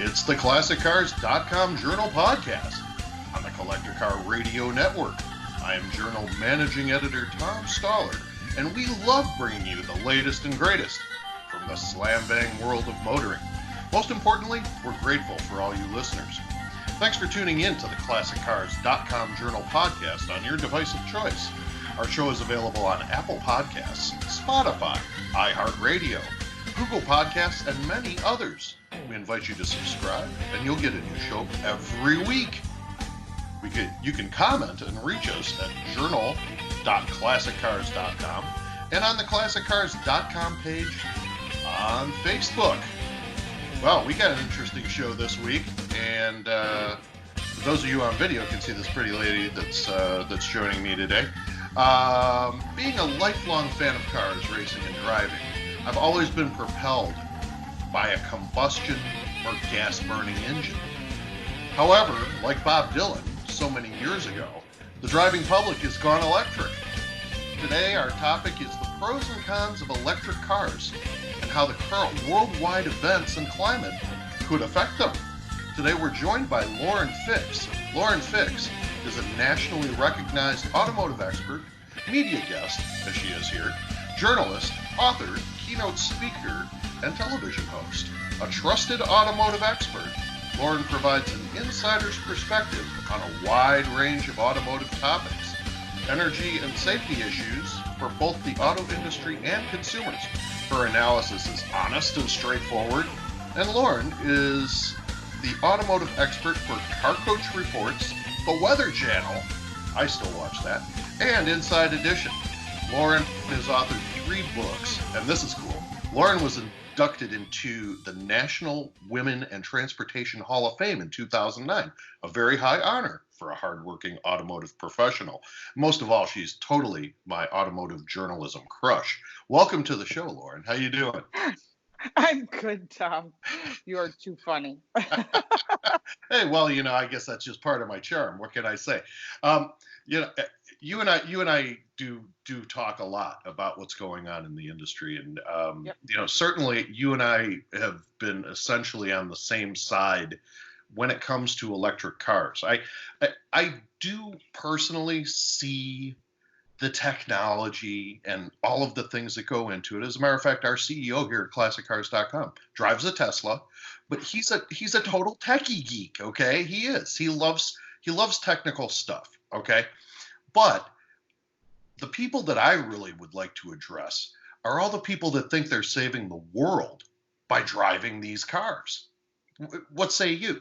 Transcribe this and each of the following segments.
It's the ClassicCars.com Journal Podcast on the Collector Car Radio Network. I am Journal Managing Editor Tom Stoller, and we love bringing you the latest and greatest from the slam-bang world of motoring. Most importantly, we're grateful for all you listeners. Thanks for tuning in to the ClassicCars.com Journal Podcast on your device of choice. Our show is available on Apple Podcasts, Spotify, iHeartRadio, Google Podcasts, and many others. We invite you to subscribe, and you'll get a new show every week. You can comment and reach us at journal.classiccars.com and on the ClassicCars.com page on Facebook. Well, we got an interesting show this week, and for those of you on video can see this pretty lady that's joining me today. Being a lifelong fan of cars, racing, and driving, I've always been propelled by a combustion or gas-burning engine. However, like Bob Dylan so many years ago, the driving public has gone electric. Today, our topic is the pros and cons of electric cars and how the current worldwide events and climate could affect them. Today, we're joined by Lauren Fix. Lauren Fix is a nationally recognized automotive expert, media guest, as she is here, journalist, author, keynote speaker, and television host. A trusted automotive expert, Lauren provides an insider's perspective on a wide range of automotive topics, energy and safety issues for both the auto industry and consumers. Her analysis is honest and straightforward, and Lauren is the automotive expert for Car Coach Reports, The Weather Channel, I still watch that, and Inside Edition. Lauren has authored 3 books, and this is cool. Lauren was inducted into the National Women and Transportation Hall of Fame in 2009, a very high honor for a hardworking automotive professional. Most of all, she's totally my automotive journalism crush. Welcome to the show, Lauren. How you doing? I'm good, Tom. You are too funny. Hey, well, I guess that's just part of my charm. What can I say? You and I do talk a lot about what's going on in the industry, and Yep. Certainly you and I have been essentially on the same side when it comes to electric cars. I do personally see the technology and all of the things that go into it. As a matter of fact, our CEO here at ClassicCars.com drives a Tesla, but he's a total techie geek. Okay, he is. He loves technical stuff. Okay. But the people that I really would like to address are all the people that think they're saving the world by driving these cars. What say you?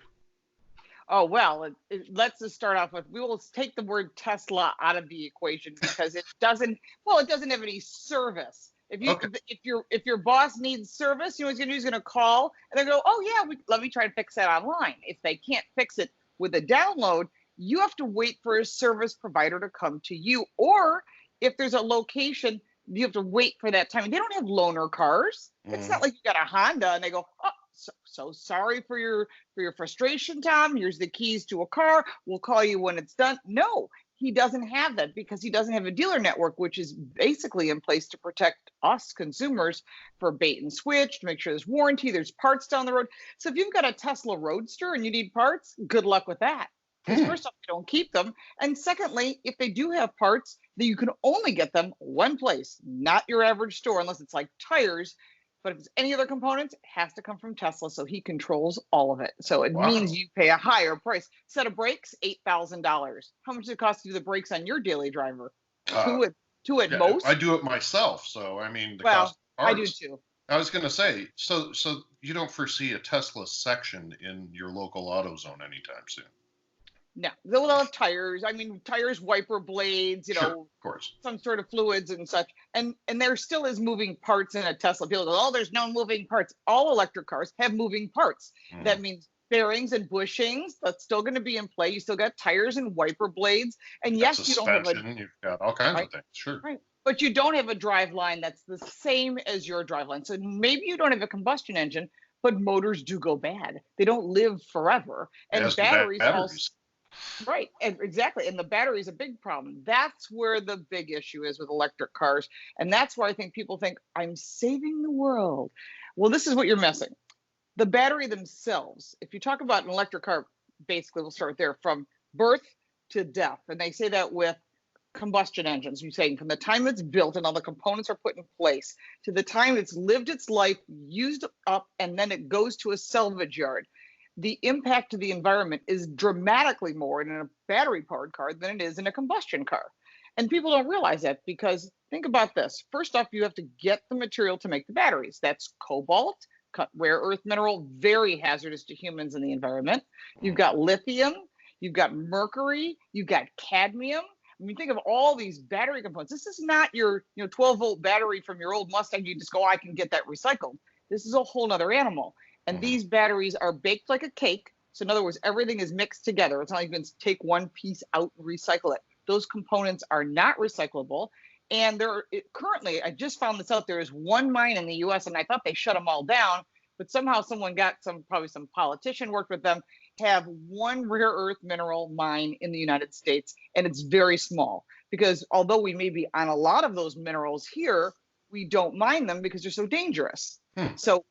Oh, well, let's just start off with, we will take the word Tesla out of the equation because it doesn't have any service. If your boss needs service, you know what he's going to do? He's going to call and they go, oh yeah, let me try to fix that online. If they can't fix it with a download, you have to wait for a service provider to come to you. Or if there's a location, you have to wait for that time. They don't have loaner cars. It's not like you got a Honda and they go, oh, so sorry for your frustration, Tom. Here's the keys to a car. We'll call you when it's done. No, he doesn't have that because he doesn't have a dealer network, which is basically in place to protect us consumers for bait and switch, to make sure there's warranty, there's parts down the road. So if you've got a Tesla Roadster and you need parts, good luck with that. Because first off, they don't keep them. And secondly, if they do have parts, then you can only get them one place, not your average store, unless it's like tires. But if it's any other components, it has to come from Tesla. So he controls all of it. So it means you pay a higher price. Set of brakes, $8,000. How much does it cost to do the brakes on your daily driver? Two at most. I do it myself. So, I mean, cost of parts. I do too. I was going to say, so you don't foresee a Tesla section in your local AutoZone anytime soon? No, they'll have tires. I mean, tires, wiper blades, sure, of course, some sort of fluids and such. And there still is moving parts in a Tesla. People go, oh, there's no moving parts. All electric cars have moving parts. That means bearings and bushings. That's still going to be in play. You still got tires and wiper blades. And yes, you don't have you've got all kinds of things. Sure. Right. But you don't have a drive line that's the same as your drive line. So maybe you don't have a combustion engine, but motors do go bad. They don't live forever. And batteries also. Right, exactly. And the battery is a big problem. That's where the big issue is with electric cars. And that's where I think people think, I'm saving the world. Well, this is what you're missing. the battery themselves, if you talk about an electric car, basically we'll start there from birth to death. And they say that with combustion engines, you're saying from the time it's built and all the components are put in place to the time it's lived its life, used up, and then it goes to a salvage yard, the impact to the environment is dramatically more in a battery powered car than it is in a combustion car. And people don't realize that, because think about this. First off, you have to get the material to make the batteries. That's cobalt, rare earth mineral, very hazardous to humans and the environment. You've got lithium, you've got mercury, you've got cadmium. I mean, think of all these battery components. This is not your 12-volt battery from your old Mustang. You just go, I can get that recycled. This is a whole nother animal. And these batteries are baked like a cake. So in other words, everything is mixed together. It's not like you can take one piece out and recycle it. Those components are not recyclable. And currently, I just found this out, there is one mine in the US, and I thought they shut them all down, but somehow someone got probably some politician worked with them, have one rare earth mineral mine in the United States, and it's very small, because although we may be on a lot of those minerals here, we don't mine them because they're so dangerous. So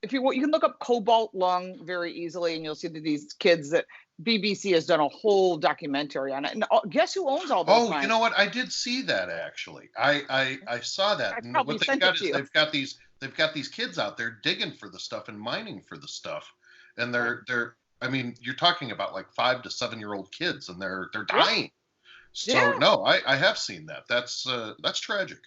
if you can look up cobalt lung very easily, and you'll see that these kids that BBC has done a whole documentary on it. And guess who owns all those mines? You know what? I did see that, actually. I saw that. And what they've got is they've got these kids out there digging for the stuff and mining for the stuff, and they're I mean, you're talking about like 5 to 7-year-old kids, and they're dying. So no, I have seen that. That's tragic.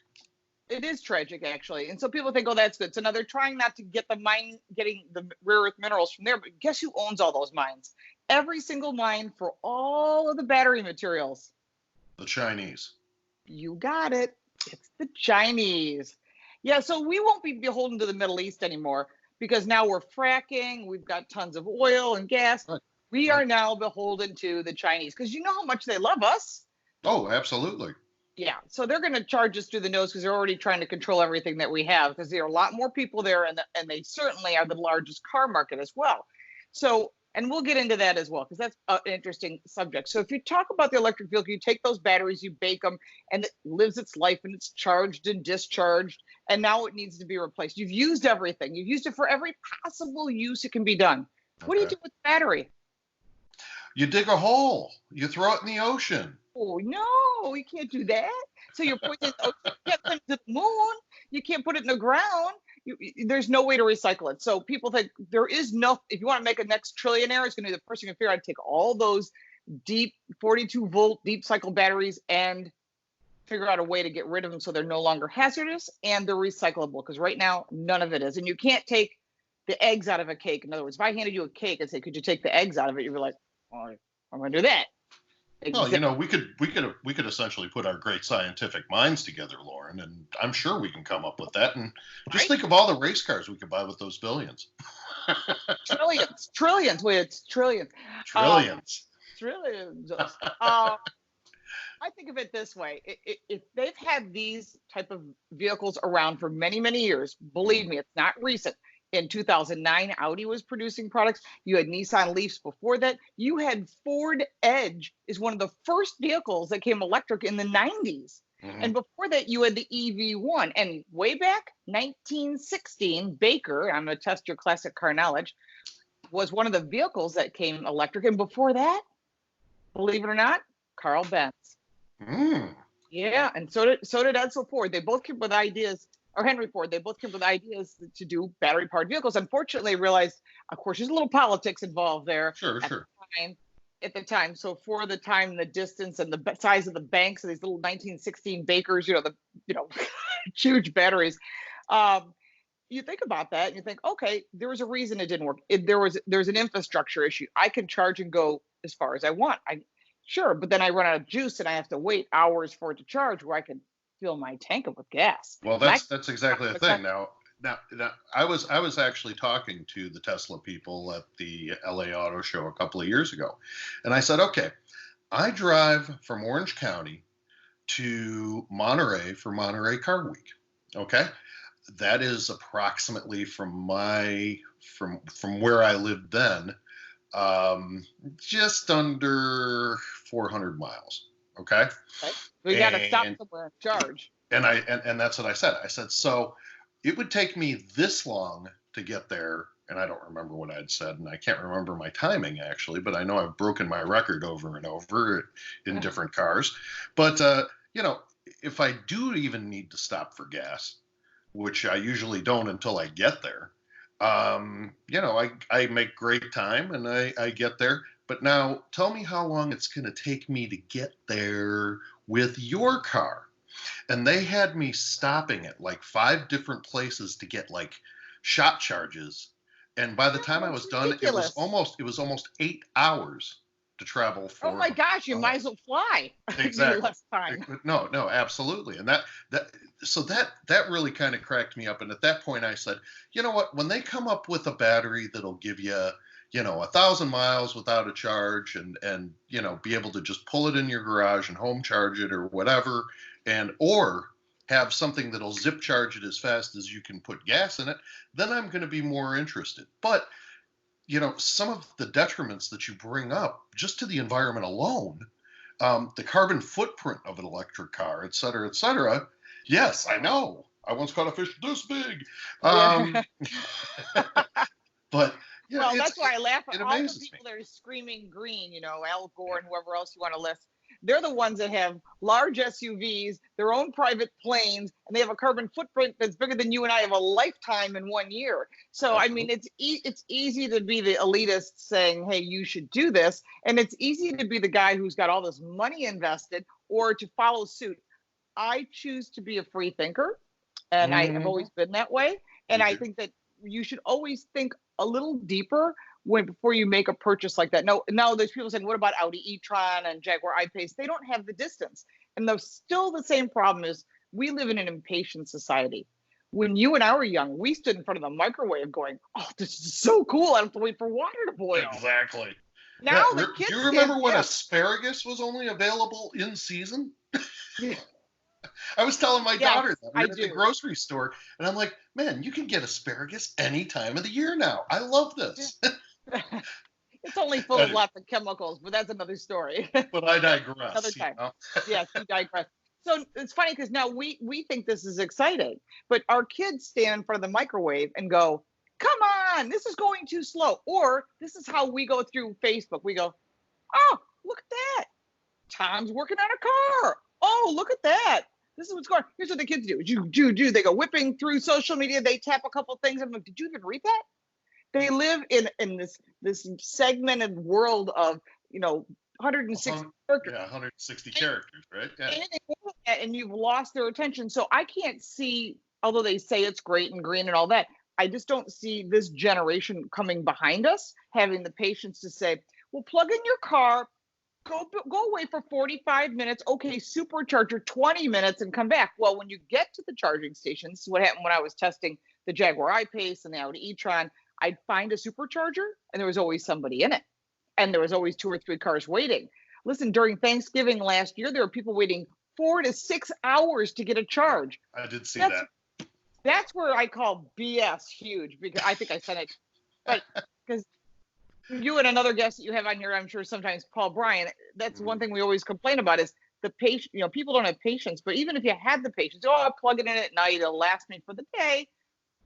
It is tragic, actually. And so people think, oh, that's good. So now they're trying not to getting the rare earth minerals from there. But guess who owns all those mines? Every single mine for all of the battery materials. The Chinese. You got it. It's the Chinese. Yeah, so we won't be beholden to the Middle East anymore, because now we're fracking. We've got tons of oil and gas. Right. We are now beholden to the Chinese, because you know how much they love us. Oh, absolutely. Yeah, so they're going to charge us through the nose, because they're already trying to control everything that we have, because there are a lot more people there, and they certainly are the largest car market as well. So, and we'll get into that as well, because that's an interesting subject. So if you talk about the electric vehicle, you take those batteries, you bake them, and it lives its life, and it's charged and discharged, and now it needs to be replaced. You've used everything. You've used it for every possible use it can be done. What do you do with the battery? You dig a hole. You throw it in the ocean. Oh, no, you can't do that. So you're putting it, you can't put it to the moon. You can't put it in the ground. There's no way to recycle it. So people think there is no, if you want to make a next trillionaire, it's going to be the first thing you figure out, take all those deep 42-volt deep cycle batteries and figure out a way to get rid of them so they're no longer hazardous and they're recyclable, because right now, none of it is. And you can't take the eggs out of a cake. In other words, if I handed you a cake and say, could you take the eggs out of it? You'd be like, oh, I'm going to do that. Well, you know, we could essentially put our great scientific minds together, Lauren, and I'm sure we can come up with that. And just think of all the race cars we could buy with those billions. Trillions. Wait, it's trillions. Trillions. I think of it this way: if they've had these type of vehicles around for many, many years, believe me, it's not recent. In 2009, Audi was producing products. You had Nissan Leafs before that. You had Ford Edge is one of the first vehicles that came electric in the 90s. And before that, you had the EV1. And way back, 1916, Baker, I'm going to test your classic car knowledge, was one of the vehicles that came electric. And before that, believe it or not, Carl Benz. Yeah, and so did Edsel Ford. They both came with ideas. Or Henry Ford, they both came up with ideas to do battery-powered vehicles. Unfortunately, realized, of course, there's a little politics involved there. Sure. At the time. So for the time, the distance and the size of the banks of these little 1916 Bakers, huge batteries. You think about that and you think, okay, there was a reason it didn't work. There's an infrastructure issue. I can charge and go as far as I want. Sure, but then I run out of juice and I have to wait hours for it to charge, where I can fill my tank up with gas. Well, that's exactly the thing. Now, I was actually talking to the Tesla people at the LA Auto Show a couple of years ago, and I said, okay, I drive from Orange County to Monterey for Monterey Car Week. Okay, that is approximately from where I lived then, just under 400 miles. Okay. We got to stop somewhere and charge. And that's what I said. I said, so it would take me this long to get there and I don't remember what I'd said, and I can't remember my timing actually, but I know I've broken my record over and over in different cars. But you know, if I do even need to stop for gas, which I usually don't until I get there, you know, I make great time and I get there. But now tell me how long it's going to take me to get there with your car. And they had me stopping at like 5 different places to get like shot charges. And by the time I That's was done, ridiculous. it was almost 8 hours to travel Oh my for. gosh, you Uh, might as well fly. You need exactly. less time. No, no, absolutely. And that so that really kind of cracked me up. And at that point, I said, you know what? When they come up with a battery that'll give you, you know, 1,000 miles without a charge, and you know, be able to just pull it in your garage and home charge it or whatever, and or have something that'll zip charge it as fast as you can put gas in it, then I'm going to be more interested. But you know, some of the detriments that you bring up just to the environment alone, the carbon footprint of an electric car, et cetera, et cetera. Yes, I know. I once caught a fish this big. Yeah. Um, but yeah, Well, that's why I laugh at it all the amazes me. people that are screaming green, you know, Al Gore and whoever else you want to list. They're the ones that have large SUVs, their own private planes, and they have a carbon footprint that's bigger than you and I have a lifetime in 1 year. So, I mean, Absolutely. it's easy to be the elitist saying, "Hey, you should do this," and it's easy to be the guy who's got all this money invested or to follow suit. I choose to be a free thinker, and I have Hmm. always been that way. And Me I too. think that you should always think a little deeper when before you make a purchase like that. No, now there's people saying, "What about Audi e-tron and Jaguar I-Pace?" They don't have the distance, and still the same problem is we live in an impatient society. When you and I were young, we stood in front of the microwave going, "Oh, this is so cool! I don't have to wait for water to boil." Exactly. Now Yeah. the Do kids you stand remember when still. asparagus was only available in season? I was telling my Yes, daughter that we I were at the do. grocery store, and I'm like, man, you can get asparagus any time of the year now. I love Yeah. this. It's only full of Anyway, lots of chemicals, but that's another story. but I Another digress, you time. know. Yes, you digress. So it's funny because now we think this is exciting, but our kids stand in front of the microwave and go, "Come on, this is going too slow." Or this is how we go through Facebook. We go, "Oh, look at that! Tom's working on a car. Oh, look at that! This is what's going on." Here's what the kids do: do. They go whipping through social media. They tap a couple things. I'm like, "Did you even read that?" They live in this segmented world of 160 characters. Yeah, 160 characters, right? Yeah. Anything more than that, and you've lost their attention. So I can't see, although they say it's great and green and all that, I just don't see this generation coming behind us having the patience to say, "Well, plug in your car, go away for 45 minutes, okay, supercharger 20 minutes, and come back." Well, when you get to the charging stations, what happened when I was testing the Jaguar I-Pace and the Audi e-tron, I'd find a supercharger, and there was always somebody in it, and there was always 2 or 3 cars waiting. Listen, during Thanksgiving last year, there were people waiting 4 to 6 hours to get a Yeah, charge. I did see That's that. that's where I call BS huge, because I think I sent it, but because you and another guest that you have on here, I'm sure sometimes Paul Bryan, that's one Mhm. thing we always complain about is the patient, people don't have patience, but even if you had the patience, "Oh, I'll plug it in at night, it'll last me for the day."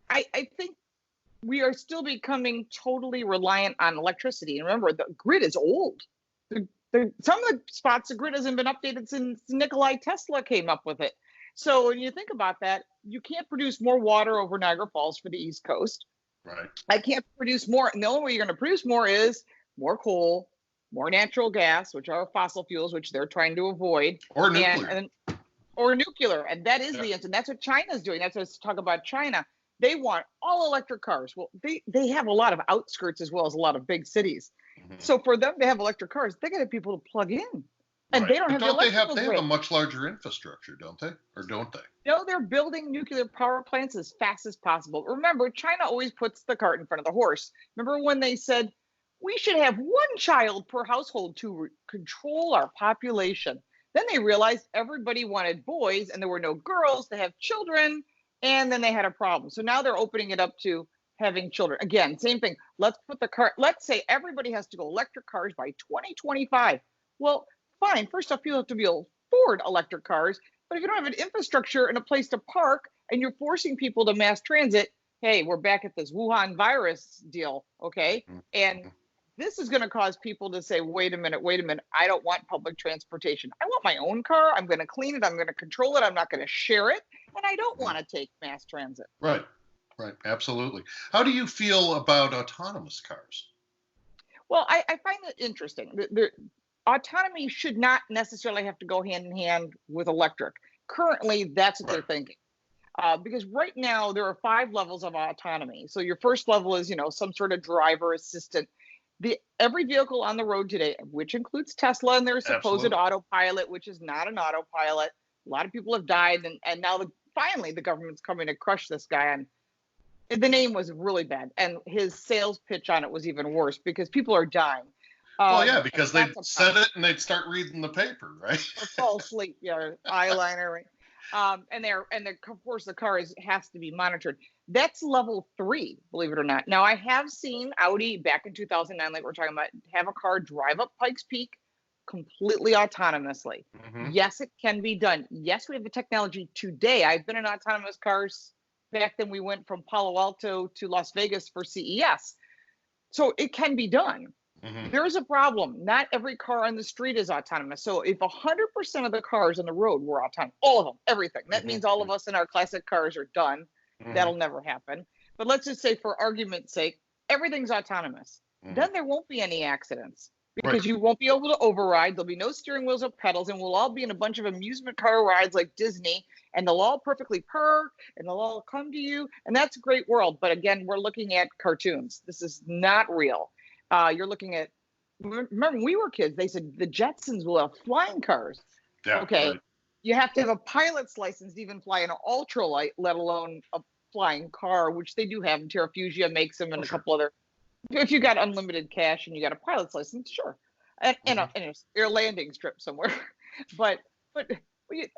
I think we are still becoming totally reliant on electricity. And remember, the grid is old. Some of the spots the grid hasn't been updated since Nikolai Tesla came up with it. So when you think about that, you can't produce more water over Niagara Falls for the East Coast. Right. I can't produce more. And the only way you're going to produce more is more coal, more natural gas, which are fossil fuels, which they're trying to avoid, Or and, nuclear. and or nuclear. And that is Yeah. the answer. And that's what China's doing. That's what let's talk about China. They want all electric cars. Well, they have a lot of outskirts as well as a lot of big cities. Mhm. So for them to have electric cars, they got to have people to plug in, and Right. they don't But have the don't electrical they have a grid. much larger infrastructure, don't they? Or don't they? No, they're building nuclear power plants as fast as possible. Remember, China always puts the cart in front of the horse. Remember when they said we should have one child per household to control our population? Then they realized everybody wanted boys and there were no girls to have children. And then they had a problem. So now they're opening it up to having children. Again, same thing. Let's put the car, let's say everybody has to go electric cars by 2025. Well, fine. First off, people have to be able to afford electric cars, but if you don't have an infrastructure and a place to park and you're forcing people to mass transit, hey, we're back at this Wuhan virus deal, okay? And Mhm. this is going to cause people to say, wait a minute, I don't want public transportation. I want my own car. I'm going to clean it. I'm going to control it. I'm not going to share it. And I don't want to take mass transit. Right, right, absolutely. How do you feel about autonomous cars? Well, I find it interesting. Autonomy should not necessarily have to go hand in hand with electric. Currently, that's what they're Right. thinking. Because right now there are 5 levels of autonomy. So your first level is, some sort of driver assistant. Every vehicle on the road today, which includes Tesla and their supposed Absolutely. autopilot, which is not an autopilot. A lot of people have died, and now finally the government's coming to crush this guy. And the name was really bad, and his sales pitch on it was even worse because people are dying. Well, yeah, And because they'd that's a set problem. it and they'd start reading the paper, right? Or fall asleep, eyeliner, right? And of course the car has to be monitored. That's level 3, believe it or not. Now I have seen Audi back in 2009, like we're talking about, have a car drive up Pikes Peak completely autonomously. Hmm. Yes, it can be done. Yes, we have the technology today. I've been in autonomous cars back then. We went from Palo Alto to Las Vegas for CES, so it can be done. Hmm. There's a problem. Not every car on the street is autonomous. So if 100% of the cars on the road were autonomous, all of them, everything, that means all of Hmm. us in our classic cars are done. Hmm. That'll never happen. But let's just say, for argument's sake, everything's autonomous. Hmm. Then there won't be any accidents Right. because you won't be able to override. There'll be no steering wheels or pedals, and we'll all be in a bunch of amusement car rides like Disney, and they'll all perfectly purr and they'll all come to you. And that's a great world. But again, we're looking at cartoons. This is not real. You're looking at, remember when we were kids, they said the Jetsons will have flying cars. Yeah. Okay, Right. you have to have a pilot's license to even fly an ultralight, let alone a flying car, which they do have. And Terrafugia makes them, Oh, and a sure. couple other. If you got unlimited cash and you got a pilot's license, sure, and Hmm. an air landing strip somewhere. but but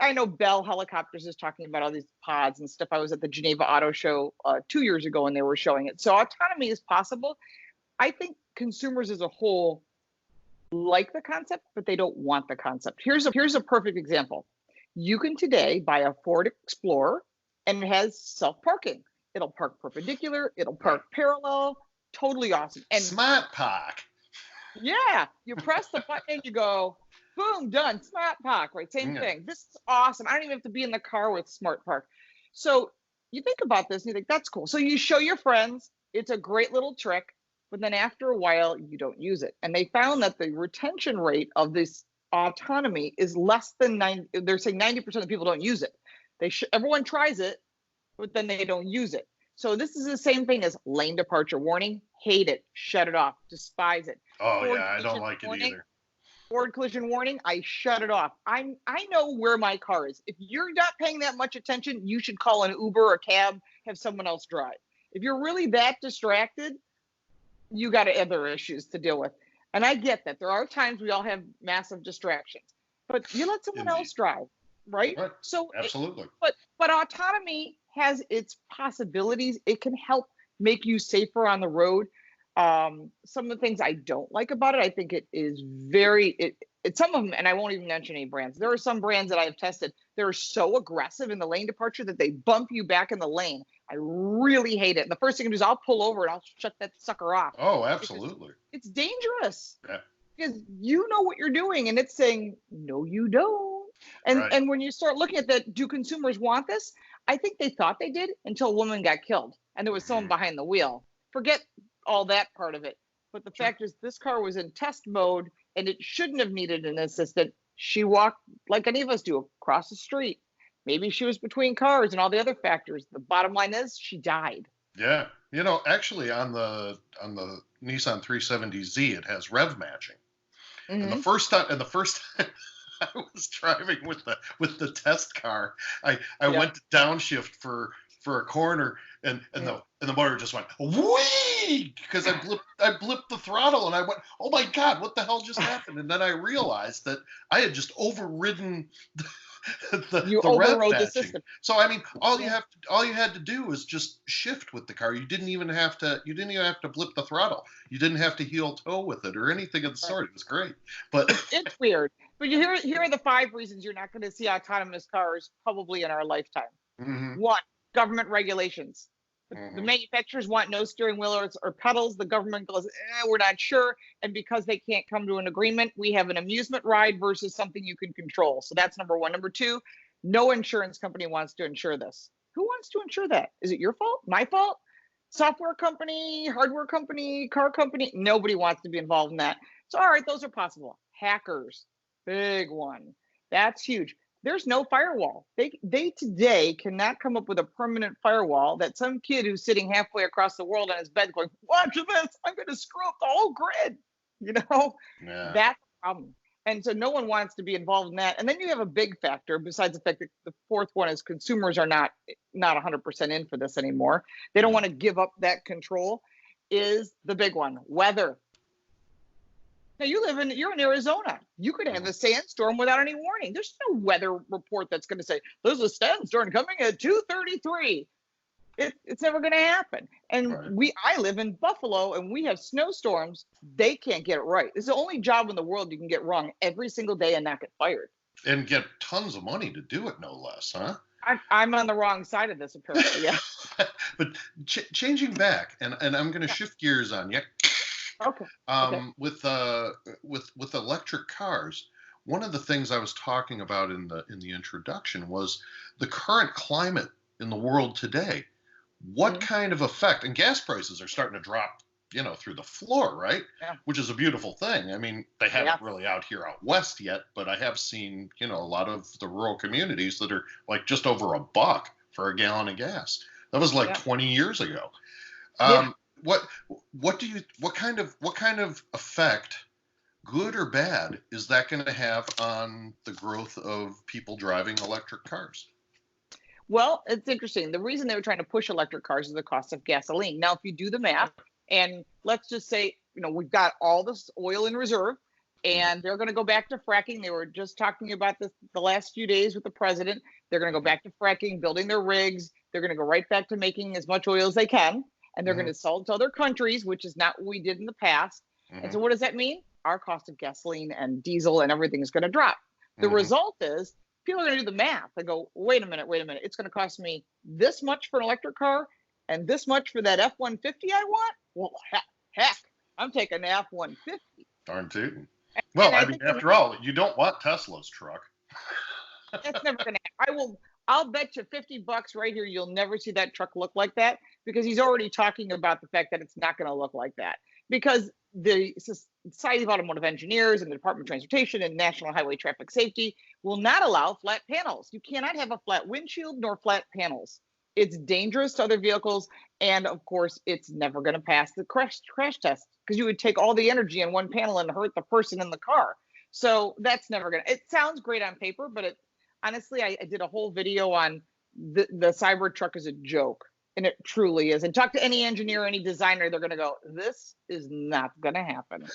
I know Bell Helicopters is talking about all these pods and stuff. I was at the Geneva Auto Show 2 years ago and they were showing it. So autonomy is possible. I think consumers as a whole like the concept, but they don't want the concept. Here's a perfect example. You can today buy a Ford Explorer and it has self-parking. It'll park perpendicular, it'll Right. park parallel, totally awesome. And Smart Park. yeah, you press the button and you go, boom, done. Smart Park, right? Same Yeah. thing. This is awesome. I don't even have to be in the car with Smart Park. So you think about this and you think, that's cool. So you show your friends, it's a great little trick, but then after a while, you don't use it. And they found that the retention rate of this autonomy is less than 90. They're saying 90% of people don't use it. Everyone tries it, but then they don't use it. So this is the same thing as lane departure warning. Hate it, shut it off, despise it. Oh, Ford yeah, I don't collision like it warning, either. Ford collision warning, I shut it off. I know where my car is. If you're not paying that much attention, you should call an Uber or cab, have someone else drive. If you're really that distracted, you got other issues to deal with. And I get that. There are times we all have massive distractions, but you let someone Indeed. else drive, right? Right. So, Absolutely. but autonomy has its possibilities. It can help make you safer on the road. Some of the things I don't like about it, I think it is it's some of them, and I won't even mention any brands. There are some brands that I have tested. They're so aggressive in the lane departure that they bump you back in the lane. I really hate it. And the first thing I do is I'll pull over and I'll shut that sucker off Oh, because absolutely. it's dangerous. Yeah. Because you know what you're doing, and it's saying no, you don't. And Right. and when you start looking at that, do consumers want this? I think they thought they did until a woman got killed and there was someone Hmm. behind the wheel. Forget all that part of it. But the Sure. fact is, this car was in test mode and it shouldn't have needed an assistant. She walked like any of us do across the street. Maybe she was between cars and all the other factors. The bottom line is she died. Yeah. Actually, on the Nissan 370Z, it has rev matching. And the Hmm. first time, I was driving with the test car, I Yeah. went to downshift for a corner, and Yeah. the motor just went whee because I blipped the throttle, and I went, oh my god, what the hell just happened? And then I realized that I had just overridden You the rev overrode the matching. system. So I mean, Yeah. all you had to do was just shift with the car. You didn't even have to blip the throttle. You didn't have to heel toe with it or anything of the Right. sort. It was great. But It's weird. But here are the 5 reasons you're not going to see autonomous cars probably in our lifetime. mhm, One, government regulations. The manufacturers want no steering wheel or pedals. The government goes, we're not sure. And because they can't come to an agreement, we have an amusement ride versus something you can control. So that's number one. Number two, no insurance company wants to insure this. Who wants to insure that? Is it your fault? My fault? Software company, hardware company, car company? Nobody wants to be involved in that. So, all right, those are possible. Hackers, big one. That's huge. There's no firewall. They today cannot come up with a permanent firewall that some kid who's sitting halfway across the world on his bed going, watch this, I'm going to screw up the whole grid. Yeah. That's a problem. And so no one wants to be involved in that. And then you have a big factor, besides the fact that the fourth one is consumers are not 100% in for this anymore. They don't want to give up that control, is the big one, weather. Now you're in Arizona. You could have a sandstorm without any warning. There's no weather report that's going to say there's a sandstorm coming at 2:33. It's never going to happen. And I live in Buffalo, and we have snowstorms. They can't get it right. It's the only job in the world you can get wrong every single day and not get fired. And get tons of money to do it, no less, huh? I'm on the wrong side of this, apparently. Yeah. But changing back, and I'm going to shift gears on you. Okay. With electric cars, one of the things I was talking about in the introduction was the current climate in the world today. What kind of effect? And gas prices are starting to drop, through the floor, right? Yeah. Which is a beautiful thing. I mean, they haven't really out west yet, but I have seen, a lot of the rural communities that are like just over $1 for a gallon of gas. That was like 20 years ago. What kind of effect, good or bad, is that going to have on the growth of people driving electric cars? Well, it's interesting. The reason they were trying to push electric cars is the cost of gasoline. Now, if you do the math, and let's just say, we've got all this oil in reserve, and they're going to go back to fracking. They were just talking about this the last few days with the president. They're going to go back to fracking, building their rigs. They're going to go right back to making as much oil as they can. And they're going to sell it to other countries, which is not what we did in the past. And so what does that mean? Our cost of gasoline and diesel and everything is going to drop. The result is people are going to do the math. They go, wait a minute. It's going to cost me this much for an electric car and this much for that F-150 I want? Well, heck, I'm taking the F-150. Darn tootin'. Well, I mean, after all, you don't want Tesla's truck. That's never going to happen. I'll bet you $50 right here, you'll never see that truck look like that, because he's already talking about the fact that it's not going to look like that. Because the Society of Automotive Engineers and the Department of Transportation and National Highway Traffic Safety will not allow flat panels. You cannot have a flat windshield nor flat panels. It's dangerous to other vehicles. And of course, it's never going to pass the crash test, because you would take all the energy in one panel and hurt the person in the car. So that's never going to, it sounds great on paper, but honestly, I did a whole video on the Cybertruck is a joke, and it truly is. And talk to any engineer, any designer, they're going to go, this is not going to happen.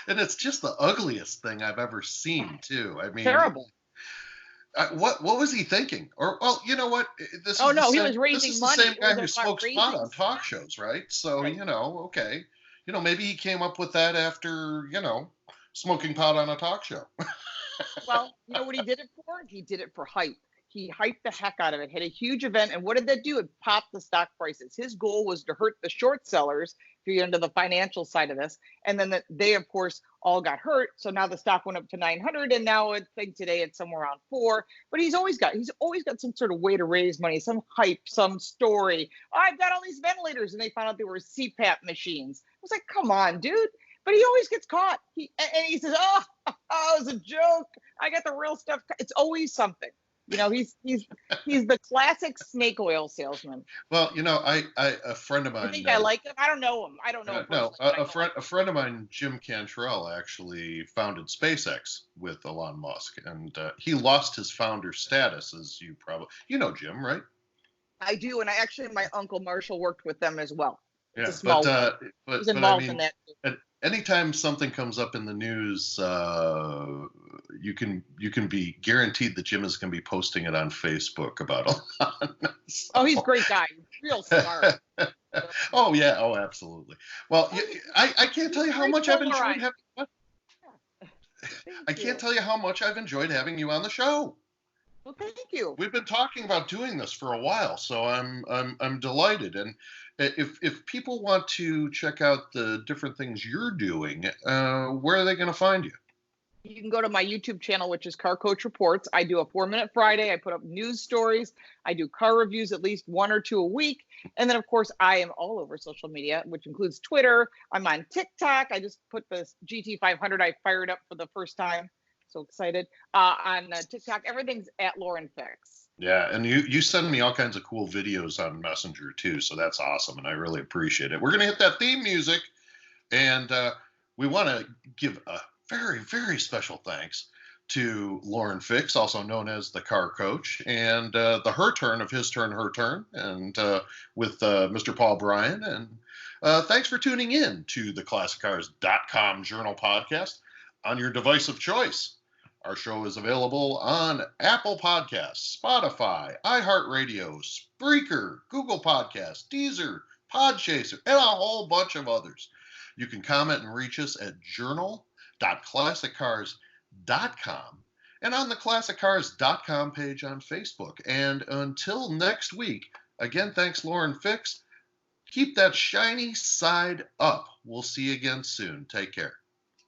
And it's just the ugliest thing I've ever seen, too. I mean, terrible. What was he thinking? Or, well, you know what? He was raising money. This is the same guy who smokes pot on talk shows, right? So, okay. Maybe he came up with that after, smoking pot on a talk show. Well, you know what he did it for? He did it for hype. He hyped the heck out of it, had a huge event. And what did that do? It popped the stock prices. His goal was to hurt the short sellers, if you get into the financial side of this. And then they, of course, all got hurt. So now the stock went up to 900, and now I think today it's somewhere around 4. But he's always got some sort of way to raise money, some hype, some story. Oh, I've got all these ventilators, and they found out they were CPAP machines. I was like, come on, dude. But he always gets caught. He says, oh, it was a joke. I got the real stuff. It's always something. He's the classic snake oil salesman. Well, a friend of mine. I think I like him. I don't know him. No, a friend of mine, Jim Cantrell, actually founded SpaceX with Elon Musk, and he lost his founder status, as you probably Jim, right? I do, and my uncle Marshall worked with them as well. Yeah, but he's involved in that too. Anytime something comes up in the news, you can be guaranteed that Jim is going to be posting it on Facebook about Elon. So. Oh, he's a great guy. Real smart. Oh, yeah. Oh, absolutely. Well, I can't tell you how much I've enjoyed having. I can't tell you how much I've enjoyed having you on the show. Well, thank you. We've been talking about doing this for a while, so I'm delighted. And if people want to check out the different things you're doing, where are they going to find you? You can go to my YouTube channel, which is Car Coach Reports. I do a 4-Minute Friday. I put up news stories. I do car reviews at least 1 or 2 a week. And then, of course, I am all over social media, which includes Twitter. I'm on TikTok. I just put the GT500 I fired up for the first time. So excited. On TikTok, everything's at Lauren Fix. Yeah, and you send me all kinds of cool videos on Messenger too, so that's awesome, and I really appreciate it. We're gonna hit that theme music, and we want to give a very, very special thanks to Lauren Fix, also known as the Car Coach, and the Her Turn of His Turn, Her Turn, and with Mr. Paul Bryan. And thanks for tuning in to the ClassicCars.com Journal podcast on your device of choice. Our show is available on Apple Podcasts, Spotify, iHeartRadio, Spreaker, Google Podcasts, Deezer, Podchaser, and a whole bunch of others. You can comment and reach us at journal.classiccars.com and on the classiccars.com page on Facebook. And until next week, again, thanks, Lauren Fix. Keep that shiny side up. We'll see you again soon. Take care.